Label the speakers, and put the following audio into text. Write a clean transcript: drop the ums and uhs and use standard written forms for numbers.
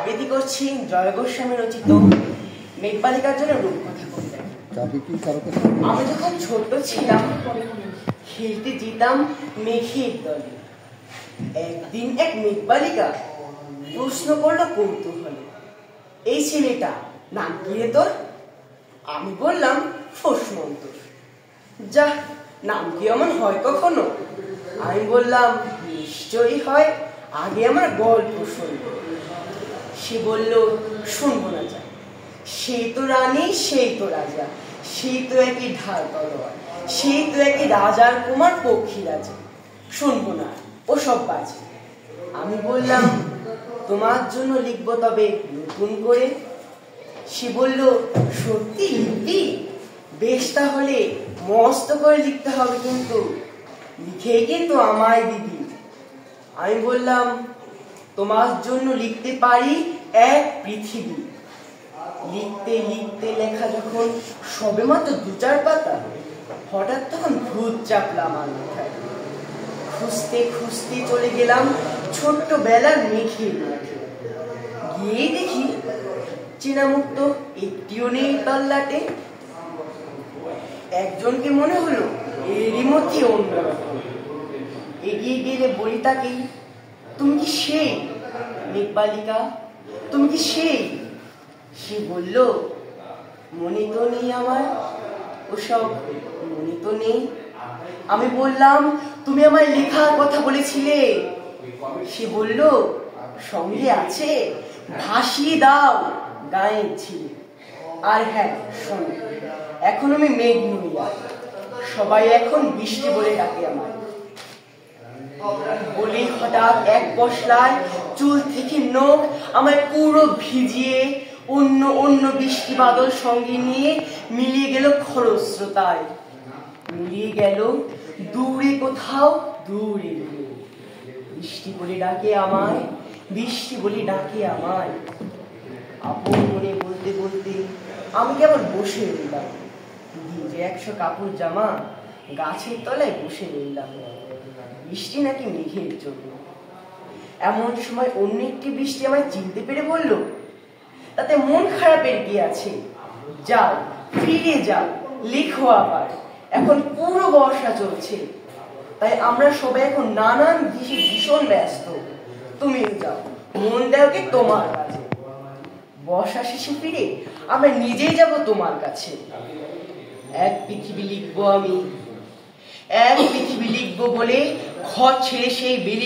Speaker 1: আবৃত্তি করছি জয় গোস্বামী রচিত মেঘবালিকার জন্য রূপকথা কবিতা। আমি যখন ছোট ছিলাম খেলতে যেতাম মেঘের দলে। একদিন এক মেঘবালিকা প্রশ্ন করলো কৌতূহলে, এই ছেলেটা নাম কি রে তোর? আমি বললাম ফোসমন্তর। যা, নাম কি এমন হয় কখনো? আমি বললাম নিশ্চয়ই হয়, আগে আমার গল্প শুনবো। সে বলল শুনবো না যা, সেই তো রানী সেই তো রাজা, সেই তো একই ঢাল তলোয়ার, সেই তো একই রাজার কুমার পক্ষীরাজা, শুনবো না ওসব বাজে। আমি বললাম তোমার জন্য লিখবো তবে নতুন করে। সে বলল সত্যি লিখবি? বেশ, তাহলে মস্ত করে লিখতে হবে, কিন্তু লিখে কিন্তু আমায় দিবি। আমি বললাম তোমার জন্য লিখতে পারি এক পৃথিবী। লিখতে লিখতে লেখা যখন সবে মাত্র 2-4 পাতা, হঠাৎ তখন ভূত চাপলা আমার মাথায়। খুঁজতে খুঁজতে চলে গেলাম ছোট্টবেলার মেঘের মাঠে। গিয়ে দেখি চেনা মুখ তো একটিও নেই তল্লাটে। একজনকে মনে হলো এরই মধ্যে অন্যরকম। এগিয়ে গেলে বলি তাকে, তুমি কি সেই মেঘবালিকা? তুমি কি সেই? সে বলল মনে তো নেই আমার ওসব, মনে তো নেই। আমি বললাম তুমি আমায় লেখার কথা বলেছিলে। সে বলল সঙ্গে আছে, ভাসিয়ে দাও গায়ের ঝিলে। আর হ্যাঁ শোনো, এখন আমি মেঘ নই, সবাই এখন বৃষ্টি বলে ডাকে আমায়। বলে হঠাৎ এক পশলায় চুল থেকে নখ আমায় পুরো ভিজিয়ে অন্য অন্য বৃষ্টি বাদল সঙ্গে নিয়ে মিলিয়ে গেল খরস্রোতায়। মিলিয়ে গেল দূরে কোথাও, দূরে দূরে। বৃষ্টি বলে ডাকে আমায়, বৃষ্টি বলে ডাকে আমায়। আপন মনে বলতে বলতে আমি কেবল বসে রইলাম। ভিজে 100 কাপড় জামা গাছের তলায় বসে রইলাম, বৃষ্টি নাকি মেঘের জন্য। এমন সময় অন্য একটি বৃষ্টি আমায় চিনতে পেরে বলল, তাতে মন খারাপের কি আছে? যাও, ফিরে যাও, লেখো আবার। এখন পুরো বর্ষা চলছে, তাই আমরা সবাই এখন নানান দিকে ভীষণ ব্যস্ত। তুমিও যাও, মন দাও কি তোমার কাছে। বর্ষা শেষে ফিরে আমরা নিজেই যাব তোমার কাছে। এক পৃথিবী লিখবো আমি, এক পৃথিবী লিখবো বলে ঘর ছেড়ে সেই বেরিয়ে